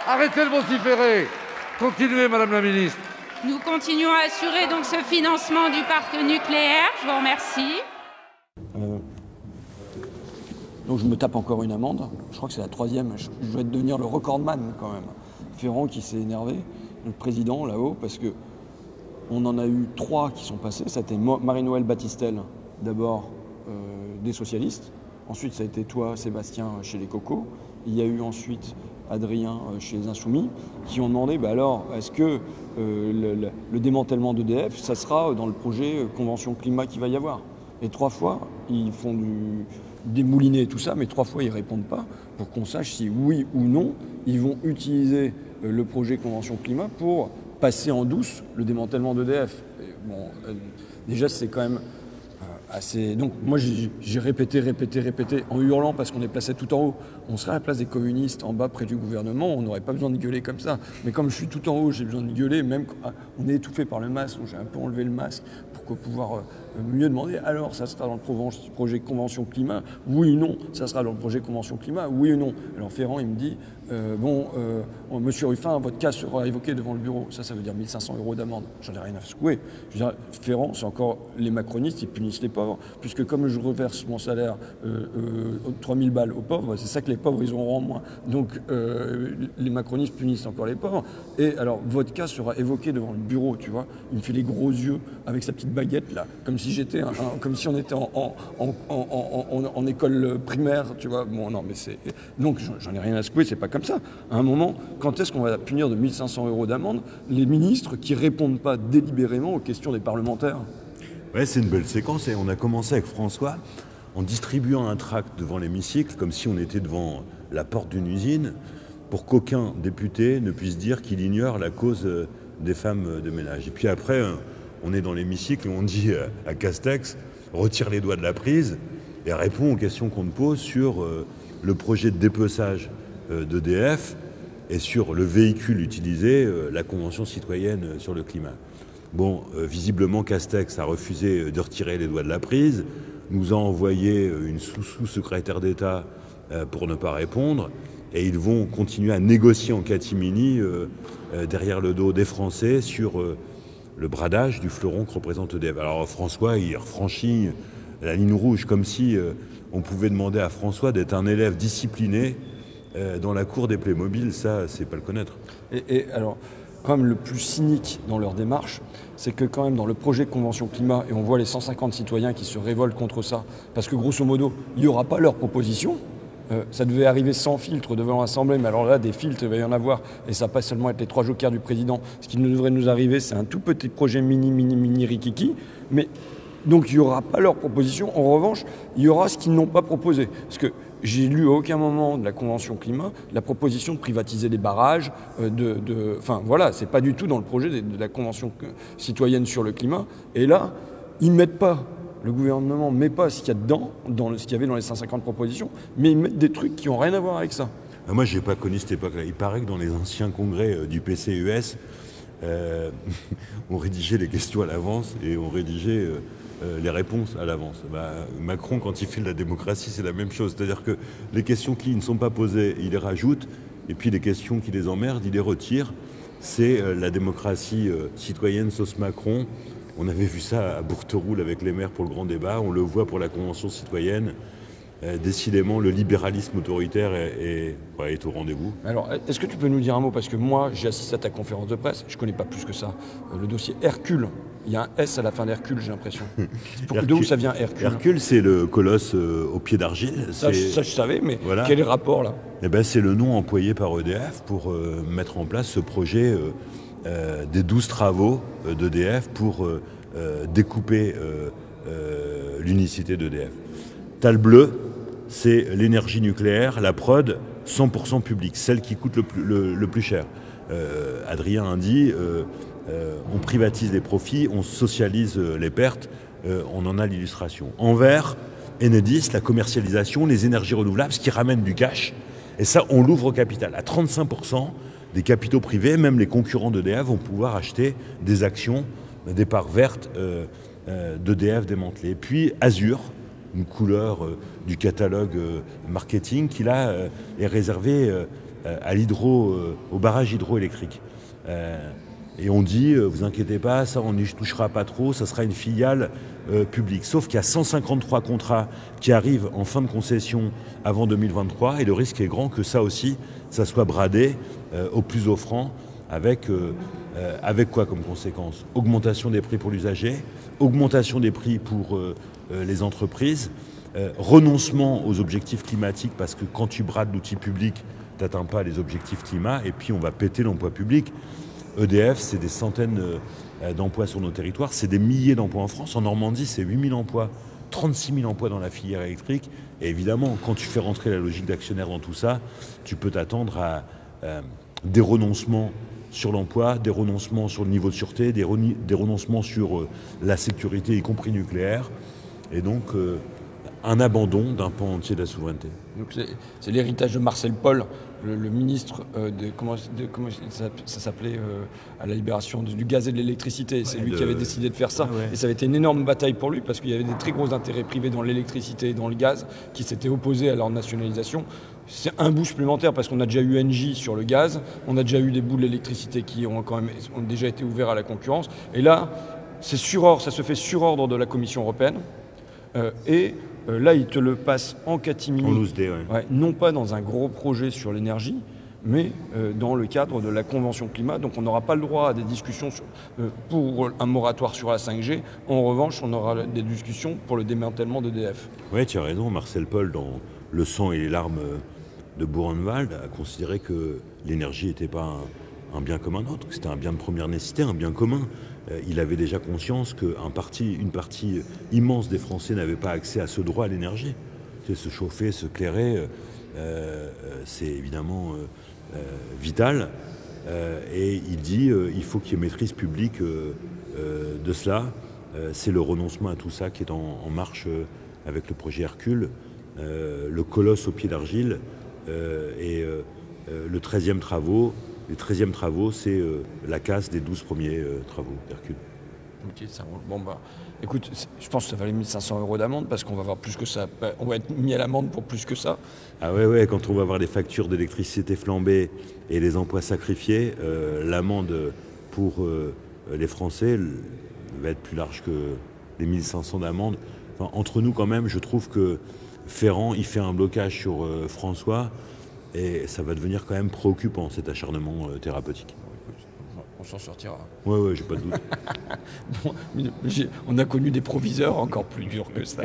Arrêtez de vociférer. Continuez, Madame la Ministre. Nous continuons à assurer donc ce financement du parc nucléaire. Je vous remercie. Donc je me tape encore une amende. Je crois que c'est la 3e. Je dois devenir le recordman quand même. Ferrand qui s'est énervé, le président là-haut, parce que on en a eu 3 qui sont passés. Ça a été Marie-Noëlle Battistel, d'abord des socialistes. Ensuite, ça a été toi, Sébastien, chez les Cocos. Il y a eu ensuite Adrien chez les Insoumis, qui ont demandé, alors, est-ce que le démantèlement d'EDF, ça sera dans le projet Convention Climat qu'il va y avoir? Et 3 fois, ils font des moulinets et tout ça, mais 3 fois, ils ne répondent pas pour qu'on sache si, oui ou non, ils vont utiliser le projet Convention Climat pour passer en douce le démantèlement d'EDF. Bon, déjà, c'est quand même assez... Donc moi, j'ai répété en hurlant parce qu'on est placé tout en haut. On serait à la place des communistes en bas près du gouvernement, on n'aurait pas besoin de gueuler comme ça. Mais comme je suis tout en haut, j'ai besoin de gueuler, même quand on est étouffé par le masque, donc j'ai un peu enlevé le masque pour pouvoir mieux demander. Alors, ça sera dans le projet Convention Climat? Oui ou non? Ça sera dans le projet Convention Climat? Oui ou non? Alors Ferrand, il me dit, Monsieur Ruffin, votre cas sera évoqué devant le bureau. Ça veut dire 1 500 € d'amende. J'en ai rien à secouer. Je veux dire, Ferrand, c'est encore les macronistes, ils punissent les pauvres, puisque comme je reverse mon salaire 3 000 balles aux pauvres, c'est ça que les pauvres, ils auront en moins. Donc, les macronistes punissent encore les pauvres. Et alors, votre cas sera évoqué devant le bureau, tu vois. Il me fait les gros yeux avec sa petite baguette, là, comme si j'étais comme si on était en école primaire, tu vois. Bon, non, mais c'est... Donc, j'en ai rien à secouer, c'est pas comme ça. À un moment, quand est-ce qu'on va punir de 1 500 € d'amende les ministres qui répondent pas délibérément aux questions des parlementaires? Ouais, c'est une belle séquence, et on a commencé avec François en distribuant un tract devant l'hémicycle, comme si on était devant la porte d'une usine, pour qu'aucun député ne puisse dire qu'il ignore la cause des femmes de ménage. Et puis après, on est dans l'hémicycle et on dit à Castex, retire les doigts de la prise et répond aux questions qu'on te pose sur le projet de dépeçage d'EDF et sur le véhicule utilisé, la Convention citoyenne sur le climat. Bon, visiblement, Castex a refusé de retirer les doigts de la prise, nous a envoyé une sous-secrétaire d'État pour ne pas répondre, et ils vont continuer à négocier en catimini derrière le dos des Français sur le bradage du fleuron que représente EDF. Alors François, il franchit la ligne rouge, comme si on pouvait demander à François d'être un élève discipliné dans la cour des Playmobil. Ça, c'est pas le connaître. Et alors, quand même, le plus cynique dans leur démarche, c'est que quand même dans le projet Convention Climat, et on voit les 150 citoyens qui se révoltent contre ça, parce que grosso modo, il n'y aura pas leur proposition. Ça devait arriver sans filtre devant l'Assemblée, mais alors là, des filtres, il va y en avoir, et ça va pas seulement être les 3 jokers du président. Ce qui devrait nous arriver, c'est un tout petit projet mini rikiki, mais donc il n'y aura pas leur proposition. En revanche, il y aura ce qu'ils n'ont pas proposé. Parce que j'ai lu à aucun moment de la Convention Climat la proposition de privatiser les barrages, enfin voilà, c'est pas du tout dans le projet de la Convention citoyenne sur le climat. Et là, ils mettent pas. Le gouvernement ne met pas ce qu'il y a dedans, ce qu'il y avait dans les 150 propositions, mais ils mettent des trucs qui n'ont rien à voir avec ça. Moi, je n'ai pas connu cette époque-là. Il paraît que dans les anciens congrès du PCUS, on rédigeait les questions à l'avance et on rédigeait les réponses à l'avance. Macron, quand il fait de la démocratie, c'est la même chose. C'est-à-dire que les questions qui ne sont pas posées, il les rajoute, et puis les questions qui les emmerdent, il les retire. C'est la démocratie citoyenne sauce Macron. On avait vu ça à Bourteroule avec les maires pour le grand débat, on le voit pour la Convention citoyenne. Décidément, le libéralisme autoritaire est au rendez-vous. Alors, est-ce que tu peux nous dire un mot? Parce que moi, j'ai assisté à ta conférence de presse, je ne connais pas plus que ça. Le dossier Hercule, il y a un S à la fin d'Hercule, j'ai l'impression. D'où ça vient, Hercule? Hercule, c'est le colosse au pied d'argile. Ça, je savais, mais voilà. Quel est le rapport là? C'est le nom employé par EDF pour mettre en place ce projet des 12 travaux d'EDF pour découper l'unicité d'EDF. T'as le bleu, c'est l'énergie nucléaire, la prod 100% publique, celle qui coûte le plus cher. Adrien a dit, on privatise les profits, on socialise les pertes, on en a l'illustration. En vert, Enedis, la commercialisation, les énergies renouvelables, ce qui ramène du cash, et ça, on l'ouvre au capital. À 35%, des capitaux privés, même les concurrents d'EDF vont pouvoir acheter des actions, des parts vertes d'EDF démantelées. Et puis Azur, une couleur du catalogue marketing qui là est réservée au barrage hydroélectrique. Et on dit, vous inquiétez pas, ça on n'y touchera pas trop, ça sera une filiale publique. Sauf qu'il y a 153 contrats qui arrivent en fin de concession avant 2023 et le risque est grand que ça aussi, ça soit bradé au plus offrant avec quoi comme conséquence? Augmentation des prix pour l'usager, augmentation des prix pour les entreprises, renoncement aux objectifs climatiques parce que quand tu brades l'outil public, tu n'atteins pas les objectifs climat et puis on va péter l'emploi public. EDF, c'est des centaines d'emplois sur nos territoires, c'est des milliers d'emplois en France. En Normandie, c'est 8 000 emplois, 36 000 emplois dans la filière électrique. Et évidemment, quand tu fais rentrer la logique d'actionnaire dans tout ça, tu peux t'attendre à des renoncements sur l'emploi, des renoncements sur le niveau de sûreté, des renoncements sur la sécurité, y compris nucléaire. Et donc, un abandon d'un pan entier de la souveraineté. Donc c'est l'héritage de Marcel Paul, le ministre comment ça s'appelait à la libération du gaz et de l'électricité. C'est lui qui avait décidé de faire ça. Ouais. Et ça avait été une énorme bataille pour lui parce qu'il y avait des très gros intérêts privés dans l'électricité et dans le gaz qui s'étaient opposés à leur nationalisation. C'est un bout supplémentaire parce qu'on a déjà eu Engie sur le gaz, on a déjà eu des bouts de l'électricité qui ont déjà été ouverts à la concurrence. Et là, c'est sur ordre, ça se fait sur ordre de la Commission européenne. Là, il te le passe en catimini, en loose day, ouais, non pas dans un gros projet sur l'énergie, mais dans le cadre de la Convention climat. Donc on n'aura pas le droit à des discussions pour un moratoire sur la 5G. En revanche, on aura des discussions pour le démantèlement d'EDF. Oui, tu as raison. Marcel Paul, dans Le sang et les larmes de Buchenwald, a considéré que l'énergie n'était pas un bien comme un autre, que c'était un bien de première nécessité, un bien commun. Il avait déjà conscience qu'une partie immense des Français n'avait pas accès à ce droit à l'énergie. Se chauffer, se clairer, c'est évidemment vital. Et il dit il faut qu'il y ait maîtrise publique de cela. C'est le renoncement à tout ça qui est en marche avec le projet Hercule, le colosse au pied d'argile et le 13e travaux. Les 13e travaux, c'est la casse des 12 premiers travaux d'Hercule. Ok, ça roule. Bon, bah, écoute, je pense que ça valait 1 500 € d'amende parce qu'on va avoir plus que ça. On va être mis à l'amende pour plus que ça. Ah ouais, quand on va voir les factures d'électricité flambées et les emplois sacrifiés, l'amende pour les Français va être plus large que les 1 500 d'amende. Enfin, entre nous, quand même, je trouve que Ferrand, il fait un blocage sur François. Et ça va devenir quand même préoccupant, cet acharnement thérapeutique. On s'en sortira. Ouais, j'ai pas de doute. Bon, on a connu des proviseurs encore plus durs que ça.